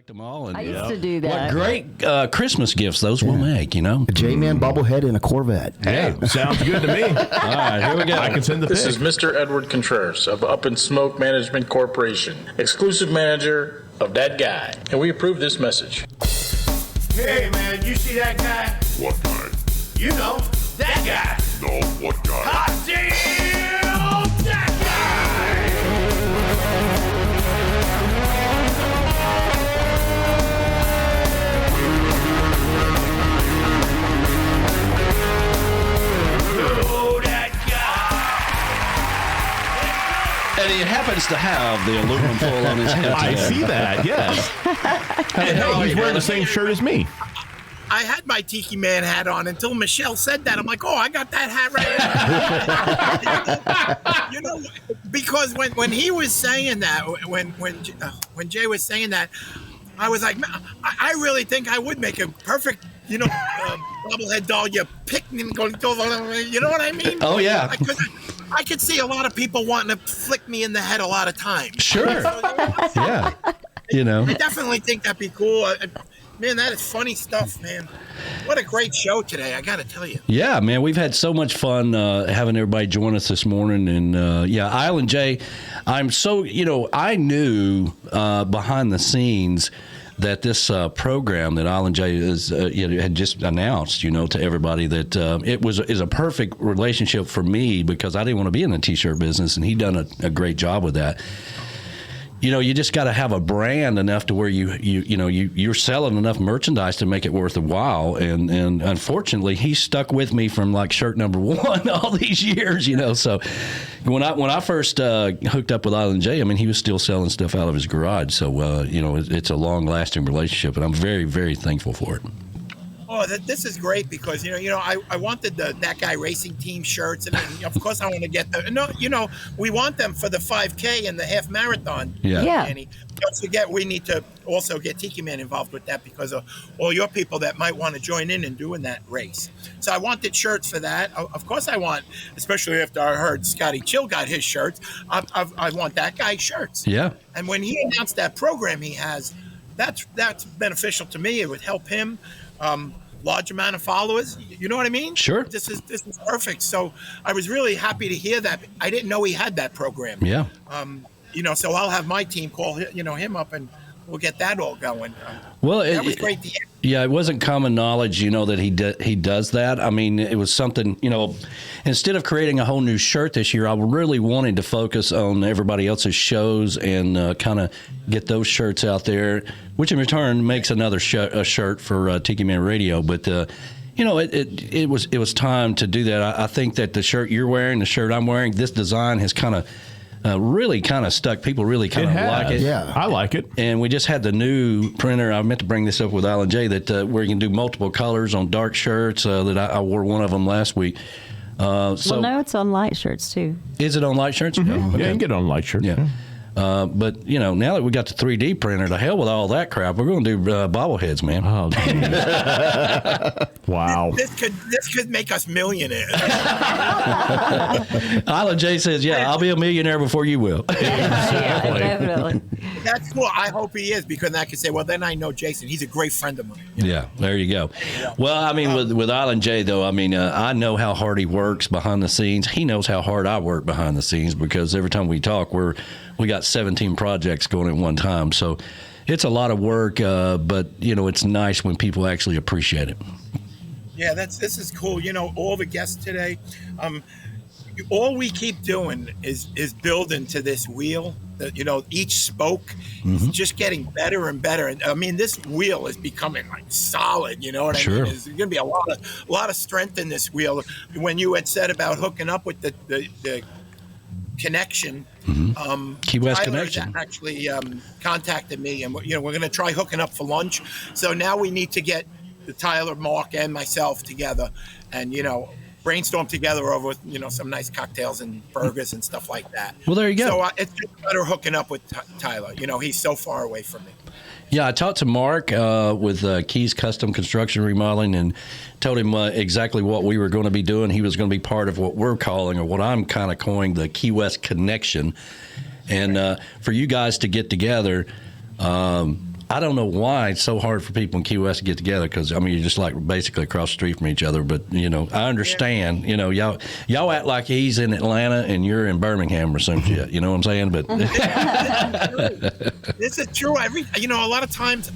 collect them all. And I used to do that. What great Christmas gifts those will make, you know? A J-Man bobblehead and a Corvette. Hey, sounds good to me. All right, here we go. I can send the This pic. is Mr. Edward Contreras of Up and Smoke Management Corporation, exclusive manager of DatGuy, and we approve this message. Hey, man, you see that guy? What guy? You know, that guy. No, what guy? Hot damn, that guy. Oh, that guy. And he happens to have the aluminum foil on his head today. I see that, yes. And hey, he's wearing the same shirt as me. I had my Tiki Man hat on until Michelle said that. I'm like, oh, I got that hat right now. you know, because when he was saying that, when Jay was saying that, I was like, I really think I would make a perfect, bobblehead doll. You picking, going, you know what I mean? Oh, yeah. I could see a lot of people wanting to flick me in the head a lot of times. Sure. Yeah. I definitely think that'd be cool. Man, that is funny stuff, man. What a great show today, I got to tell you. Yeah, man, we've had so much fun having everybody join us this morning. And, Island Jay, I'm so, I knew behind the scenes that this program that Island Jay had just announced, to everybody that it is a perfect relationship for me because I didn't want to be in the T-shirt business, and he done a great job with that. You just got to have a brand enough to where you're selling enough merchandise to make it worth a while. And unfortunately, he stuck with me from like shirt number one all these years. So when I first hooked up with Island J, he was still selling stuff out of his garage. So it's a long lasting relationship, and I'm very, very thankful for it. Oh, this is great because I wanted that guy racing team shirts, and of course I want to get we want them for the 5K and the half marathon. Yeah. Danny. Don't forget we need to also get Tiki Man involved with that because of all your people that might want to join in doing that race. So I wanted shirts for that. Of course I want, especially after I heard Scotty Chill got his shirts. I want that guy's shirts. Yeah. And when he announced that program he has, that's beneficial to me. It would help him. Large amount of followers, you know what I mean? Sure. This is perfect. So I was really happy to hear that. I didn't know he had that program. Yeah. So I'll have my team call him up and we'll get that all going. Well, that was great to hear. Yeah, it wasn't common knowledge, that he does that. It was something, instead of creating a whole new shirt this year, I really wanted to focus on everybody else's shows and kind of get those shirts out there, which in return makes another shirt for Tiki Man Radio. But it was time to do that. I think that the shirt you're wearing, the shirt I'm wearing, this design has kind of really kind of stuck. People really kind of like it. Yeah, I like it. And we just had the new printer. I meant to bring this up with Alan J. That where you can do multiple colors on dark shirts. That I wore one of them last week. No, it's on light shirts too. Is it on light shirts? Mm-hmm. Okay. Yeah, you can get it on light shirts. Yeah. But now that we got the 3D printer, to hell with all that crap. We're going to do bobbleheads, man. Oh, wow. This could make us millionaires. Island J says, "Yeah, I'll be a millionaire before you will." Yeah, definitely. That's cool. I hope he is because I can say, well, then I know Jason. He's a great friend of mine. Yeah, there you go. Well, with Island J, though, I know how hard he works behind the scenes. He knows how hard I work behind the scenes because every time we talk, we got 17 projects going at one time. So it's a lot of work, but, it's nice when people actually appreciate it. Yeah, this is cool. All the guests today, all we keep doing is building to this wheel. Each spoke is just getting better and better. And this wheel is becoming like solid. You know what I mean? There's going to be a lot of strength in this wheel. When you had said about hooking up with the connection, Key West Tyler connection actually contacted me, and we're going to try hooking up for lunch. So now we need to get the Tyler, Mark, and myself together, and brainstorm together over some nice cocktails and burgers and stuff like that. Well, there you go. So it's just better hooking up with Tyler. He's so far away from me. Yeah, I talked to Mark with Keys Custom Construction Remodeling and told him exactly what we were going to be doing. He was going to be part of what we're calling, or what I'm kind of coining, the Key West Connection. And for you guys to get together, I don't know why it's so hard for people in Key West to get together because, I mean, you're just like basically across the street from each other. But, I understand. Y'all act like he's in Atlanta and you're in Birmingham or some shit. You know what I'm saying? But this is true. A lot of times,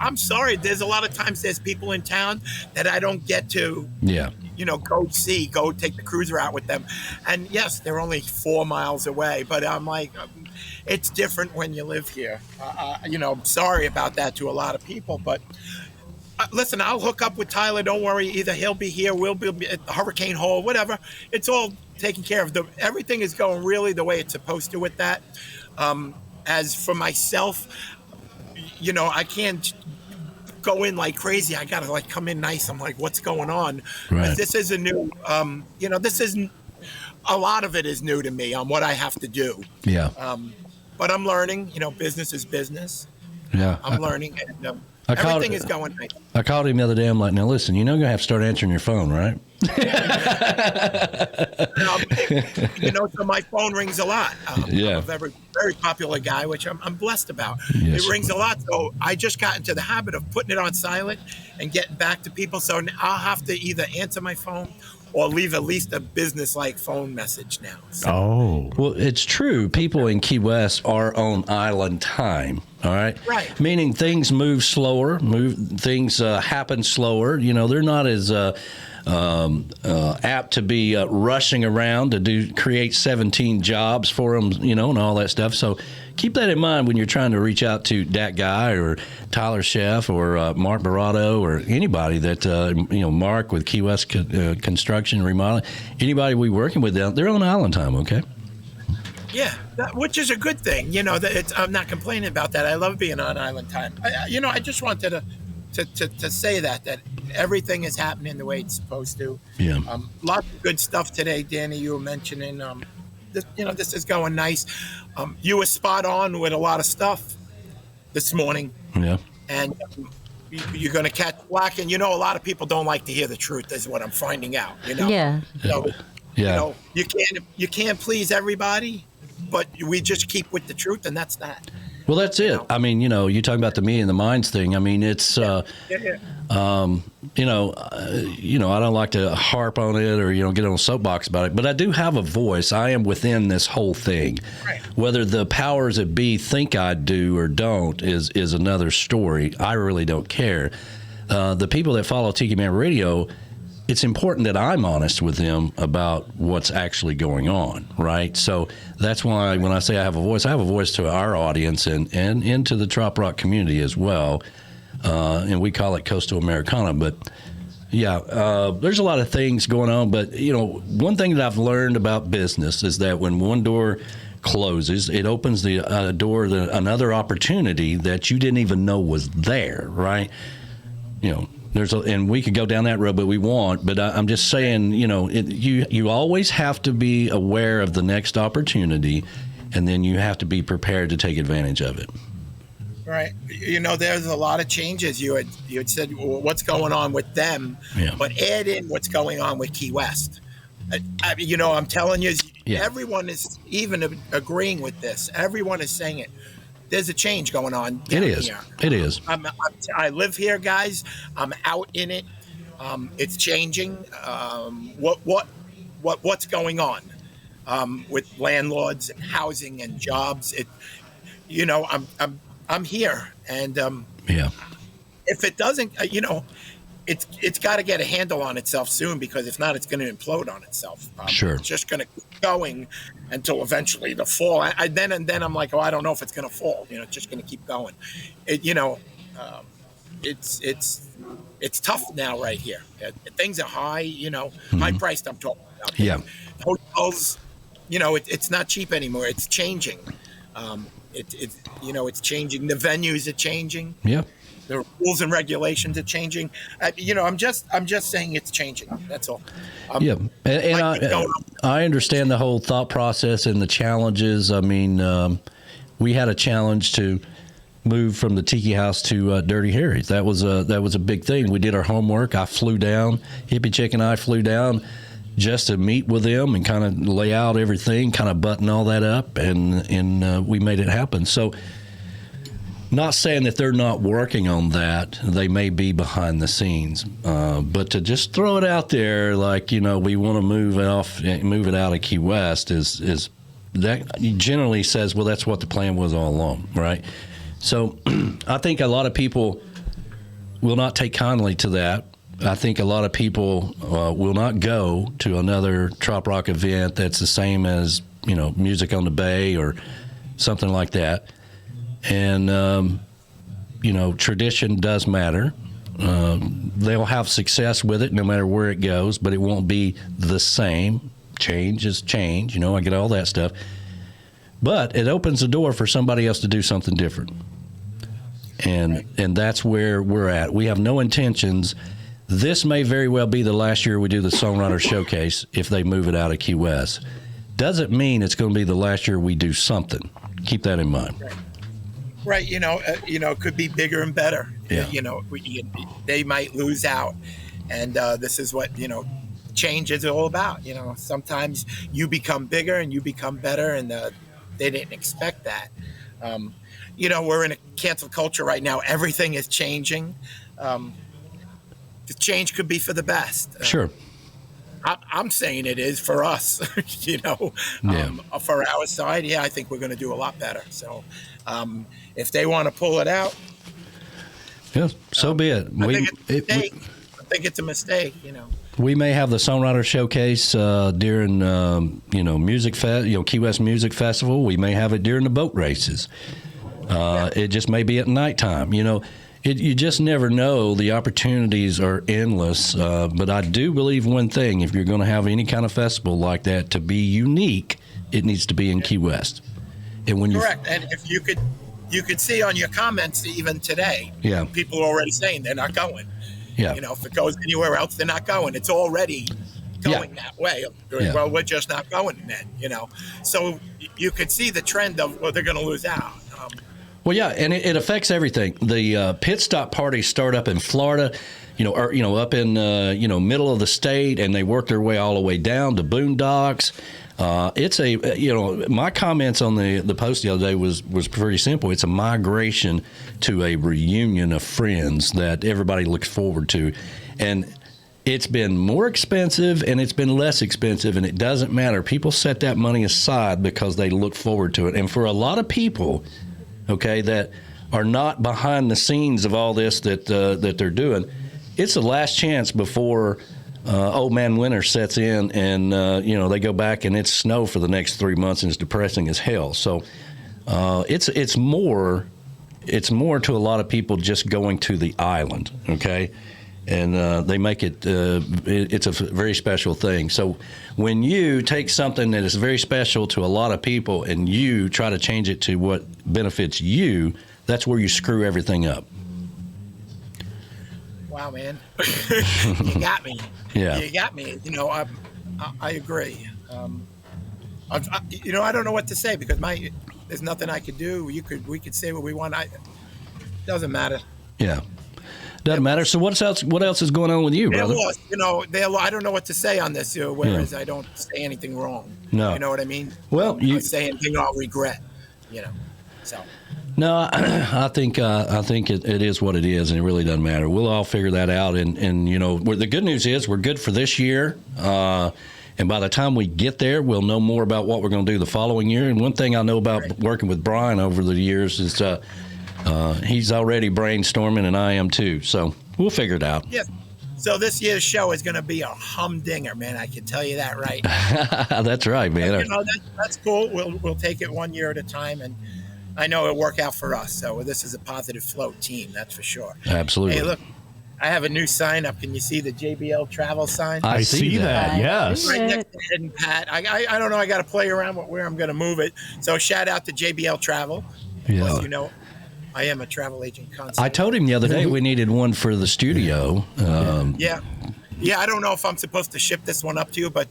I'm sorry, there's a lot of times there's people in town that I don't get to, go take the cruiser out with them. And yes, they're only 4 miles away, but I'm like, it's different when you live here. I'm sorry about that to a lot of people, but listen, I'll hook up with Tyler. Don't worry. Either he'll be here, we'll be at Hurricane Hall, whatever. It's all taken care of. Everything is going really the way it's supposed to with that. As for myself, I can't go in like crazy. I got to like come in nice. I'm like, what's going on? Right. This is a new, this isn't, a lot of it is new to me on what I have to do. Yeah. But I'm learning, business is business. Yeah. I'm learning, and everything is going nice. I called him the other day. I'm like, now listen, you're going to have to start answering your phone, right? So my phone rings a lot. I'm a very, very popular guy, which I'm blessed about. Yes. It rings a lot. So I just got into the habit of putting it on silent and getting back to people. So I'll have to either answer my phone or leave at least a business-like phone message now. So. Oh. Well, it's true. People in Key West are on island time, all right? Right. Meaning things move slower, things happen slower. They're not as apt to be rushing around to create 17 jobs for them, and all that stuff. So keep that in mind when you're trying to reach out to DatGuy or Tyler Sheff or Mark Barato or anybody that, Mark with Key West Construction and Remodeling, anybody we working with, they're on island time, okay? Yeah, which is a good thing. I'm not complaining about that. I love being on island time. I just wanted to say that everything is happening the way it's supposed to. Yeah. Lots of good stuff today, Danny. You were mentioning, this is going nice. You were spot on with a lot of stuff this morning. Yeah. And you're going to catch black. And, a lot of people don't like to hear the truth is what I'm finding out, Yeah. So, yeah. You can't please everybody, but we just keep with the truth, and that's that. Well, that's it. I mean, you talking about the me and the minds thing. I mean, it's, I don't like to harp on it or, get on a soapbox about it, but I do have a voice. I am within this whole thing. Right. Whether the powers that be think I do or don't is another story. I really don't care. The people that follow Tiki Man Radio, it's important that I'm honest with them about what's actually going on, right? So that's why when I say I have a voice to our audience and into the Trop Rock community as well. And we call it Coastal Americana. But, there's a lot of things going on. But, one thing that I've learned about business is that when one door closes, it opens the door to another opportunity that you didn't even know was there, right? And we could go down that road, but we won't. But I'm just saying, you always have to be aware of the next opportunity, and then you have to be prepared to take advantage of it. Right. There's a lot of changes. You had said what's going on with them, but add in what's going on with Key West. I'm telling you, everyone is even agreeing with this. Everyone is saying it. There's a change going on down here. It is. I live here, guys. I'm out in it. It's changing. What's going on with landlords and housing and jobs? I'm here, and if it doesn't, it's got to get a handle on itself soon, because if not, it's going to implode on itself. Sure. It's just going to keep going until eventually the fall. Then I'm like, I don't know if it's going to fall. It's just going to keep going. It's tough now right here. Things are high. High priced. I'm talking about. Yeah. Hotels. It's not cheap anymore. It's changing. It's changing. The venues are changing. Yeah. The rules and regulations are changing. I'm just saying it's changing. That's all. And I understand the whole thought process and the challenges. I mean, we had a challenge to move from the Tiki House to Dirty Harry's. That was a big thing. We did our homework. I flew down. Hippie Chick and I flew down just to meet with them and kind of lay out everything, kind of button all that up, and we made it happen. So Not saying that they're not working on that. They may be behind the scenes. But to just throw it out there like, we want to move it out of Key West is that generally says, well, that's what the plan was all along, right? So I think a lot of people will not take kindly to that. I think a lot of people will not go to another trop rock event that's the same as, Music on the Bay or something like that. And, tradition does matter. They'll have success with it no matter where it goes, but it won't be the same. Change is change. I get all that stuff. But it opens the door for somebody else to do something different. And that's where we're at. We have no intentions. This may very well be the last year we do the Songwriter Showcase if they move it out of Key West. Doesn't mean it's going to be the last year we do something. Keep that in mind. Right. It could be bigger and better. Yeah. They might lose out. And this is what, change is all about. Sometimes you become bigger and you become better, and they didn't expect that. We're in a cancel culture right now. Everything is changing. The change could be for the best. Sure. I'm saying it is for us, for our side. Yeah, I think we're going to do a lot better. So if they want to pull it out. Yeah, so be it. I think it's a mistake, We may have the Songwriter Showcase during, Key West Music Festival. We may have it during the boat races. It just may be at nighttime. You just never know. The opportunities are endless. But I do believe one thing: if you're going to have any kind of festival like that to be unique, it needs to be in Key West. And when correct. And if you could see on your comments even today, people are already saying they're not going. Yeah. If it goes anywhere else, they're not going. It's already going that way. Yeah. Well, we're just not going then, So you could see the trend of, they're going to lose out. Well, yeah, and it affects everything. The pit stop parties start up in Florida, or up in middle of the state, and they work their way all the way down to Boondocks. It's my comments on the post the other day was pretty simple. It's a migration to a reunion of friends that everybody looks forward to, and it's been more expensive and it's been less expensive, and it doesn't matter. People set that money aside because they look forward to it, and for a lot of people, that are not behind the scenes of all this that they're doing, it's the last chance before old man winter sets in, and they go back and it's snow for the next 3 months and it's depressing as hell. So it's more to a lot of people just going to the island, and they make it it's a very special thing. So when you take something that is very special to a lot of people and you try to change it to what benefits you, that's where you screw everything up. Wow, man. You got me. Yeah. You got me. I agree. I don't know what to say because there's nothing I could do. We could say what we want. Doesn't matter. Yeah. Doesn't matter. So what else is going on with you, brother? I don't know what to say on this, whereas I don't say anything wrong. No. You know what I mean? Well, I say anything I'll regret, so. No, I think it is what it is, and it really doesn't matter. We'll all figure that out, and the good news is we're good for this year, and by the time we get there, we'll know more about what we're going to do the following year. And one thing I know about working with Brian over the years is he's already brainstorming, and I am too. So we'll figure it out. Yeah. So this year's show is going to be a humdinger, man. I can tell you that right. That's right, man. That's cool. We'll take it 1 year at a time, and I know it'll work out for us. So this is a positive float team, that's for sure. Absolutely. Hey, look, I have a new sign up. Can you see the JBL travel sign? I see that. Yes. Right next to Ed and Pat. I don't know. I got to play around with where I'm going to move it. So shout out to JBL Travel. Yeah. Course, I am a travel agent concierge. I told him the other day we needed one for the studio. Yeah. I don't know if I'm supposed to ship this one up to you, but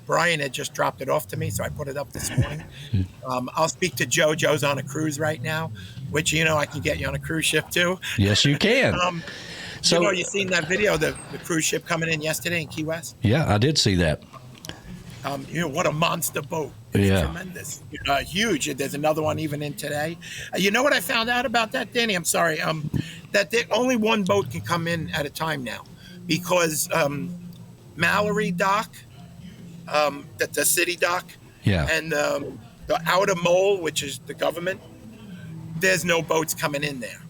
Brian had just dropped it off to me, so I put it up this morning. I'll speak to Joe. Joe's on a cruise right now, which, I can get you on a cruise ship too. Yes, you can. So you seen that video, the cruise ship coming in yesterday in Key West? Yeah, I did see that. What a monster boat. Yeah. tremendous, huge. There's another one even in today. You know what I found out about that, Danny? I'm sorry. That only one boat can come in at a time now, because Mallory Dock, the city dock, and the outer mole, which is the government, there's no boats coming in there.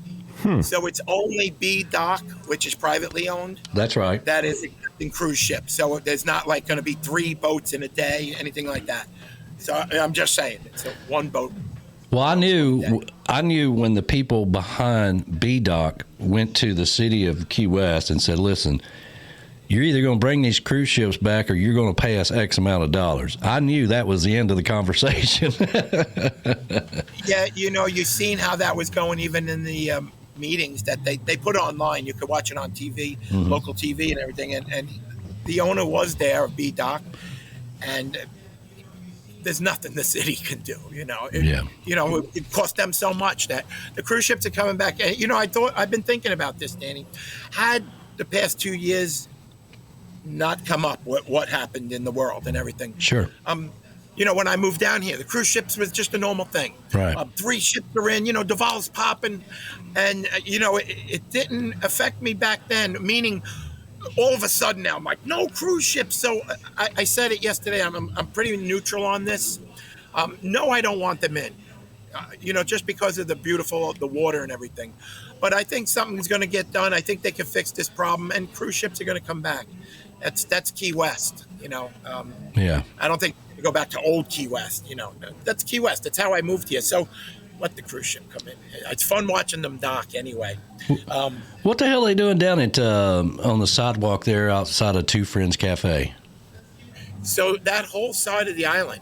So it's only B dock, which is privately owned. That's right. That is accepting cruise ships. So there's not like going to be 3 boats in a day, anything like that. So I'm just saying, it's one boat. Well, I knew when the people behind B Dock went to the city of Key West and said, "Listen, you're either going to bring these cruise ships back or you're going to pay us X amount of dollars." I knew that was the end of the conversation. Yeah, you've seen how that was going even in the meetings that they put online. You could watch it on TV, local TV and everything. And the owner was there of B Dock, and there's nothing the city can do. It cost them so much that the cruise ships are coming back. And, I've been thinking about this, Danny. Had the past 2 years not come up with what happened in the world and everything. Sure. When I moved down here, the cruise ships was just a normal thing. Right. 3 ships are in, Duval's popping. And, it didn't affect me back then, meaning all of a sudden now I'm like, no cruise ships. So I said it yesterday. I'm pretty neutral on this. No, I don't want them in, just because of the water and everything. But I think something's going to get done. I think they can fix this problem, and cruise ships are going to come back. That's Key West, Yeah. I don't think we go back to old Key West, That's Key West. That's how I moved here. So let the cruise ship come in. It's fun watching them dock anyway. What the hell are they doing down at on the sidewalk there outside of Two Friends Cafe? So that whole side of the island,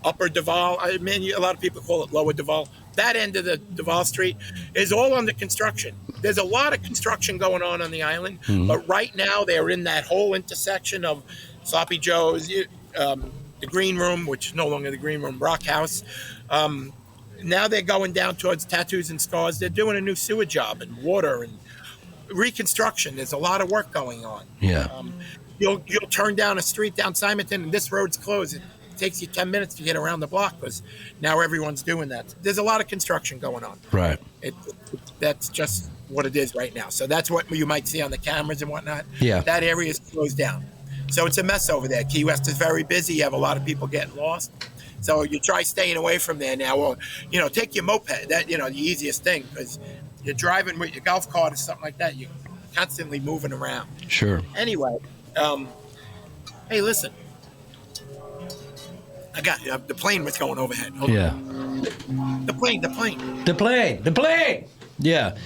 Upper Duval, a lot of people call it Lower Duval. That end of the Duval Street is all under construction. There's a lot of construction going on the island, but right now they're in that whole intersection of Sloppy Joe's, the Green Room, which is no longer the Green Room, Rock House. Now they're going down towards Tattoos and Scars. They're doing a new sewer job and water and reconstruction. There's a lot of work going on. Yeah. You'll turn down a street down Simonton, and this road's closed. It takes you 10 minutes to get around the block because now everyone's doing that. There's a lot of construction going on. Right. That's just what it is right now. So that's what you might see on the cameras and whatnot. Yeah. That area is closed down. So it's a mess over there. Key West is very busy. You have a lot of people getting lost. So you try staying away from there now. Or, take your moped. That, the easiest thing, because you're driving with your golf cart or something like that. You're constantly moving around. Sure. Anyway, hey, listen. I got the plane was going overhead. Hold on. The plane. Yeah.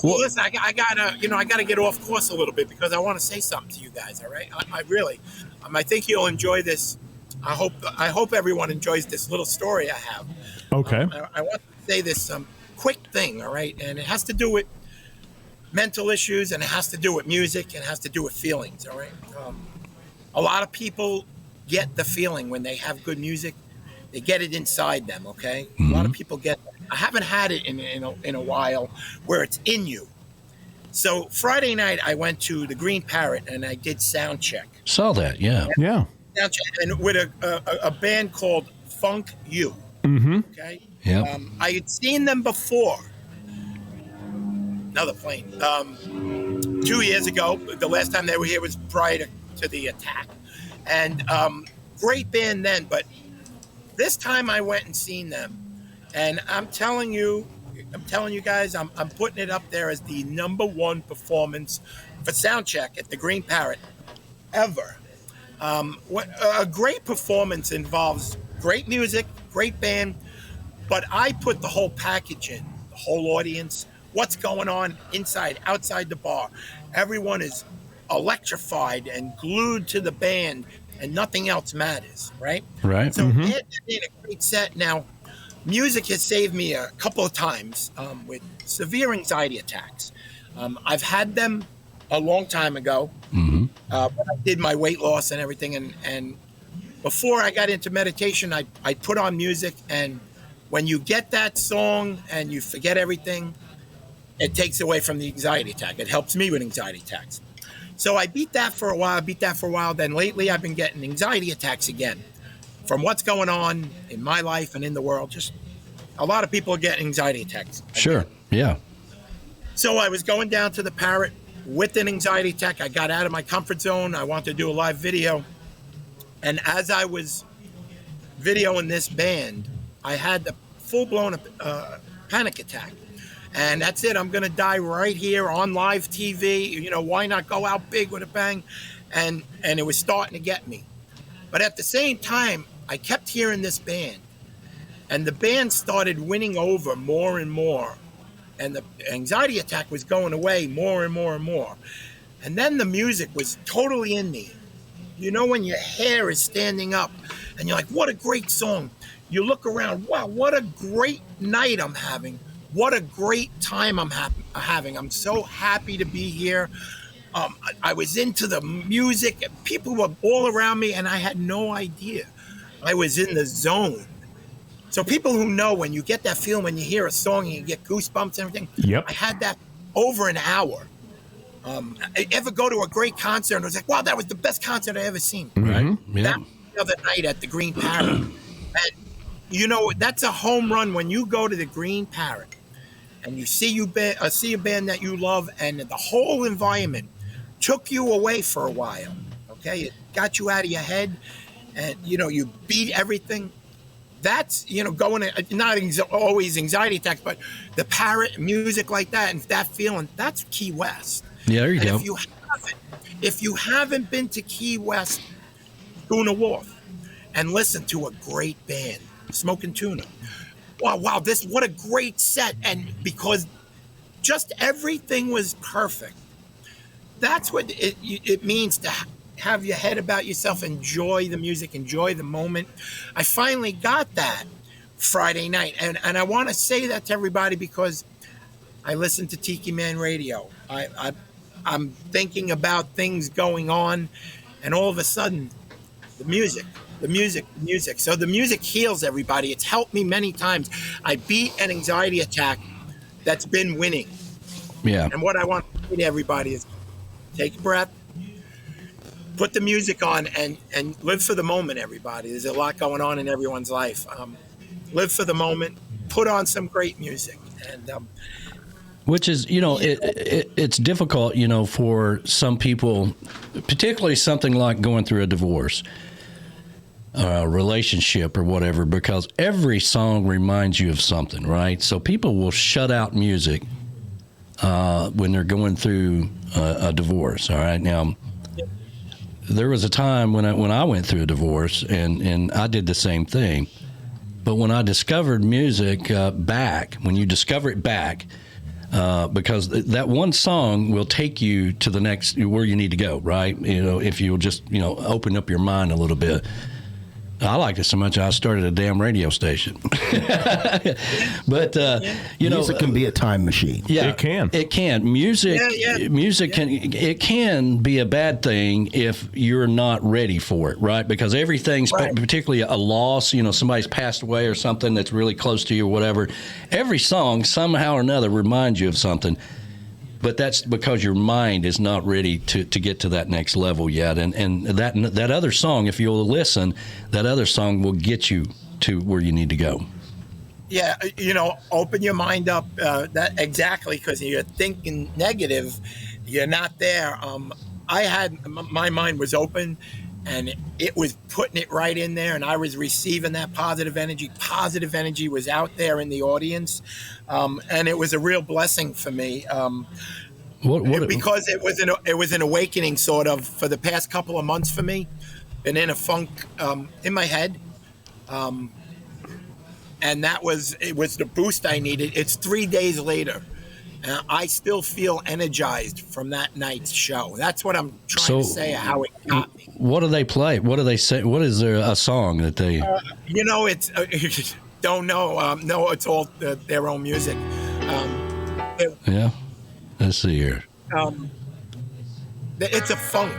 Well, listen, I gotta get off course a little bit because I want to say something to you guys. All right, I really, I think you'll enjoy this. I hope everyone enjoys this little story I have. Okay. I want to say this quick thing. All right, and it has to do with mental issues, and it has to do with music, and it has to do with feelings. All right. A lot of people get the feeling when they have good music. They get it inside them, okay? A lot of people get that. I haven't had it in a while where it's in you. So Friday night, I went to the Green Parrot, and I did sound check. Saw that, yeah. Yeah. Sound check, and with a band called Funk U, okay? Yeah. I had seen them before. Another plane. 2 years ago, the last time they were here was prior to the attack. And great band then, but this time I went and seen them, and I'm telling you guys, I'm putting it up there as the #1 performance for soundcheck at the Green Parrot ever. A great performance involves great music, great band, but I put the whole package in, the whole audience, what's going on inside, outside the bar. Everyone is electrified and glued to the band, and nothing else matters, right? Right. So it did a great set. Now, music has saved me a couple of times with severe anxiety attacks. I've had them a long time ago. When I did my weight loss and everything, and before I got into meditation, I put on music, and when you get that song and you forget everything, it takes away from the anxiety attack. It helps me with anxiety attacks. So I beat that for a while. Then lately I've been getting anxiety attacks again. from what's going on in my life and in the world. Just a lot of people get anxiety attacks. Sure. Yeah. So I was going down to the Parrot with an anxiety attack. I got out of my comfort zone. I wanted to do a live video. And as I was videoing this band, I had a full-blown panic attack. And that's it. I'm going to die right here on live TV. You know, why not go out big with a bang? And it was starting to get me. But at the same time, I kept hearing this band. And the band started winning over more and more. And the anxiety attack was going away more and more and more. And then the music was totally in me. You know, when your hair is standing up and you're like, what a great song. You look around, wow, what a great night I'm having. What a great time I'm having. I'm so happy to be here. I was into the music. People were all around me, and I had no idea. I was in the zone. So people who know, when you get that feeling when you hear a song and you get goosebumps and everything, Yep. I had that over an hour. I ever go to a great concert and I was like, wow, that was the best concert I ever seen. Right. Yeah. That was the other night at the Green Parrot. And, you know, that's a home run when you go to the Green Parrot and you see a band that you love, and the whole environment took you away for a while. Okay, it got you out of your head, and you know you beat everything. That's, you know, going to, not always anxiety attacks, but the Parrot, music like that, and that feeling. That's Key West. Yeah, there you And go. if you haven't been to Key West, Tuna Wharf, and listen to a great band, Smoking Tuna. Wow, what a great set. And because just everything was perfect. That's what it means to have your head about yourself, enjoy the music, enjoy the moment. I finally got that Friday night. And I want to say that to everybody because I listen to Tiki Man radio. I'm thinking about things going on, and all of a sudden, the music. So the music heals everybody. It's helped me many times. I beat an anxiety attack that's been winning. Yeah. And what I want to say to everybody is take a breath, put the music on, and live for the moment, everybody. There's a lot going on in everyone's life. Live for the moment, put on some great music. And Which is, you know, it's difficult, you know, for some people, particularly something like going through a divorce, relationship or whatever, because every song reminds you of something, right? So people will shut out music when they're going through a divorce. All right. Now, there was a time when I went through a divorce, and I did the same thing. But when I discovered music back, when you discover it back, because that one song will take you to the next, where you need to go, right? You know, if you'll just, you know, open up your mind a little bit. I liked it so much I started a damn radio station. But you know, music can be a time machine. Yeah, it can. It can. Music can be a bad thing if you're not ready for it, right? Because everything's, particularly a loss, you know, somebody's passed away or something that's really close to you or whatever. Every song somehow or another reminds you of something. But that's because your mind is not ready to get to that next level yet. And that other song, if you'll listen, that other song will get you to where you need to go. Yeah, you know, open your mind up. That exactly, because you're thinking negative, you're not there. My mind was open, and it was putting it right in there, and I was receiving that positive energy. Positive energy was out there in the audience, and it was a real blessing for me. Because it was an awakening, sort of, for the past couple of months for me. Been in a funk in my head, and it was the boost I needed. It's 3 days later, and I still feel energized from that night's show. That's what I'm trying to say, how it got me. What do they play? What do they say? What is there a song that they? You know, it's don't know. No, it's all their own music. Yeah. Let's see here. It's a funk.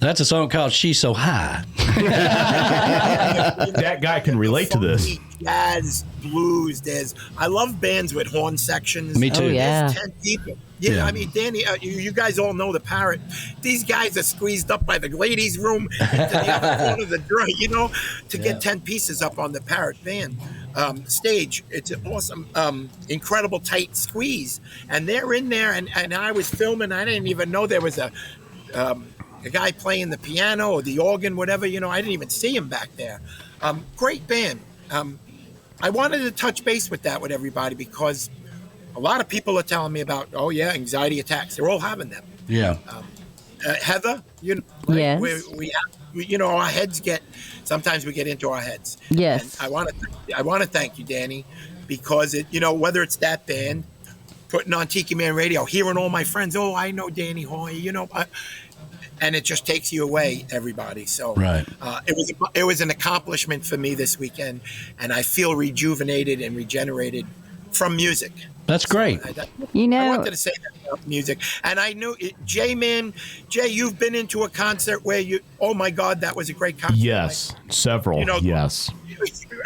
That's a song called "She's So High." That guy can relate to this. Funky, jazz, blues. I love bands with horn sections. Me too. Oh, yeah. There's 10 people. Yeah, I mean, Danny, you guys all know the Parrot. These guys are squeezed up by the ladies' room into the other corner of the drum, to get 10 pieces up on the Parrot band stage. It's an awesome, incredible tight squeeze. And they're in there, and I was filming. I didn't even know there was a guy playing the piano or the organ, whatever. I didn't even see him back there. Great band. I wanted to touch base with everybody because a lot of people are telling me about, anxiety attacks. They're all having them. Yeah. Heather, Yes. we our heads sometimes we get into our heads. Yes. And I want to thank you, Danny, because whether it's that band, putting on Tiki Man radio, hearing all my friends, I know Danny Hoy, and it just takes you away, everybody. So Right. It was an accomplishment for me this weekend, and I feel rejuvenated and regenerated from music. That's great. I wanted to say that about music. And I knew it. Jay, you've been into a concert where oh my God, that was a great concert. Yes, several. Yes.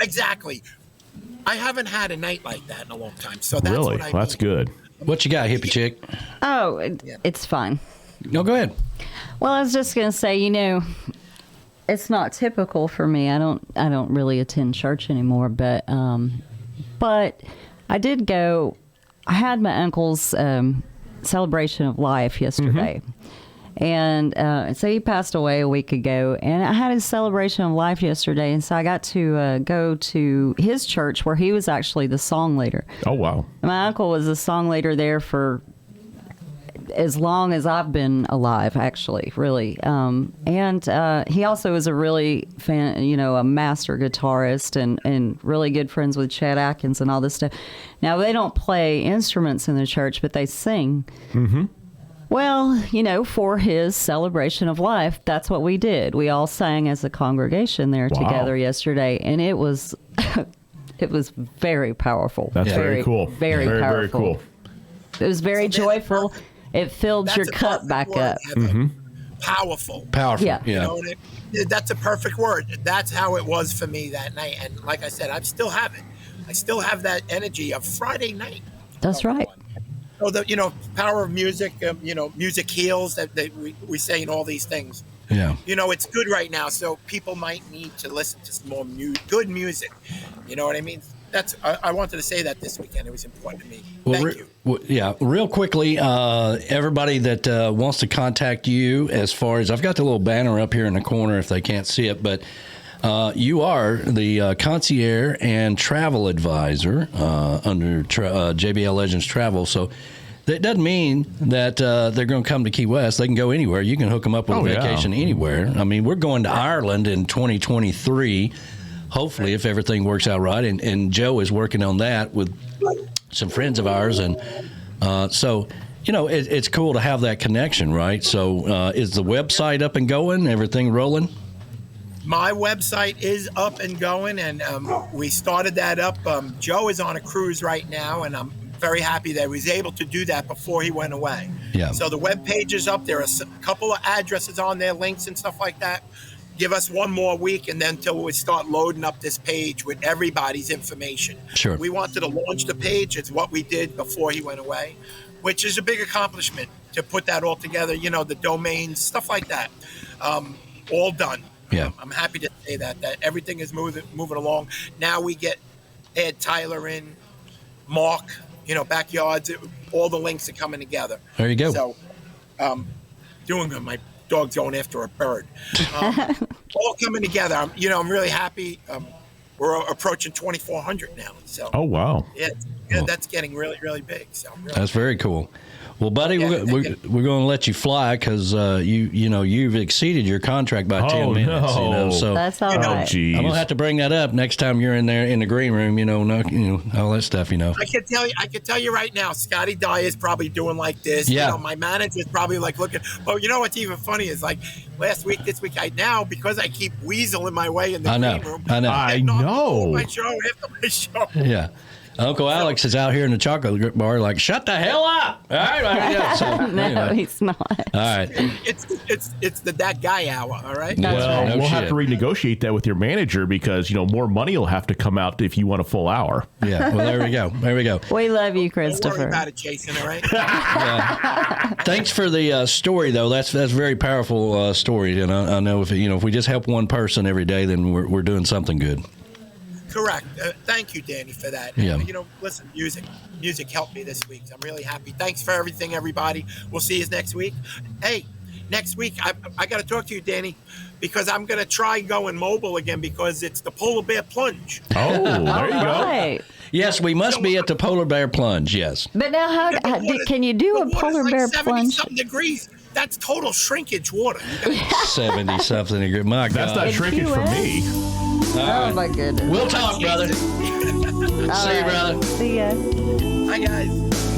Exactly. I haven't had a night like that in a long time. So that's Really? what I That's mean. good. What you got, hippie chick? Oh, it's fine. No, go ahead. Well, I was just going to say, it's not typical for me. I don't really attend church anymore, but I did go. I had my uncle's celebration of life yesterday. And so he passed away a week ago, and I had his celebration of life yesterday, and so I got to go to his church where he was actually the song leader. Oh, wow. My uncle was a song leader there for as long as I've been alive, actually, really. And he also is a really a master guitarist and really good friends with Chad Atkins and all this stuff. Now, they don't play instruments in the church, but they sing. Mm-hmm. Well, for his celebration of life, that's what we did. We all sang as a congregation there together yesterday, and it was it was very powerful. That's very cool. Very powerful. Very cool. It was very joyful. It filled your cup back up. Powerful. Powerful. Yeah. That's a perfect word. That's how it was for me that night. And like I said, I still have it. I still have that energy of Friday night. That's right. So the power of music. Music heals. That we say in all these things. Yeah. It's good right now. So people might need to listen to some more good music. You know what I mean? I wanted to say that this weekend. It was important to me. Thank you. Real quickly, everybody that wants to contact you, as far as I've got the little banner up here in the corner if they can't see it, but you are the concierge and travel advisor under JBL Legends Travel. So that doesn't mean that they're going to come to Key West. They can go anywhere. You can hook them up with a vacation anywhere. I mean, we're going to Ireland in 2023. Hopefully, if everything works out right, and Joe is working on that with some friends of ours, and so it's cool to have that connection, right? So, is the website up and going? Everything rolling? My website is up and going, and we started that up. Joe is on a cruise right now, and I'm very happy that he was able to do that before he went away. Yeah. So the web page is up. There are a couple of addresses on there, links and stuff like that. Give us one more week, and then till we start loading up this page with everybody's information. Sure. We wanted to launch the page. It's what we did before he went away, which is a big accomplishment to put that all together. The domains, stuff like that, all done. Yeah. I'm happy to say that everything is moving along. Now we add Tyler in, Mark, backyards. All the links are coming together. There you go. So, doing good. My dog's going after a bird. All coming together. I'm really happy. We're approaching 2,400 now. So. Oh, wow. Yeah, that's getting really, really big. So That's very cool. Well, buddy, we're going to let you fly because you've exceeded your contract by 10 minutes. No. So That's all right. Geez. I'm gonna have to bring that up next time you're in there in the green room. All that stuff. I can tell you right now, Scotty Dye is probably doing like this. Yeah. My manager is probably like looking. Oh, what's even funny is like last week, this week, because I keep weaseling my way in the green room. I know. I know. My show after my show. Yeah. Uncle Alex is out here in the chocolate bar, like, shut the hell up! All right, yeah. So, No, anyway. he's not. All right. It's the that guy hour. All right. That's Well, right. we'll have shit. to renegotiate that with your manager because, more money will have to come out if you want a full hour. Yeah. Well, there we go. There we go. We love you, Don't worry Christopher. about it, Jason. All right. Thanks for the story, though. That's a very powerful story, and I know if we just help one person every day, then we're doing something good. Correct. Thank you, Danny, for that. Yeah. Listen, music helped me this week. So I'm really happy. Thanks for everything, everybody. We'll see you next week. Hey, next week, I got to talk to you, Danny, because I'm going to try going mobile again because it's the polar bear plunge. Oh, there you go. Right. Yes, we must be at the polar bear plunge. Yes. But now, can you do The a water's polar like bear 70-something plunge? degrees. That's total shrinkage water. 70-something degree. My God. That's not In shrinkage Key for West? me. Oh my goodness. We'll talk, brother. See you, brother. See ya. Hi, guys.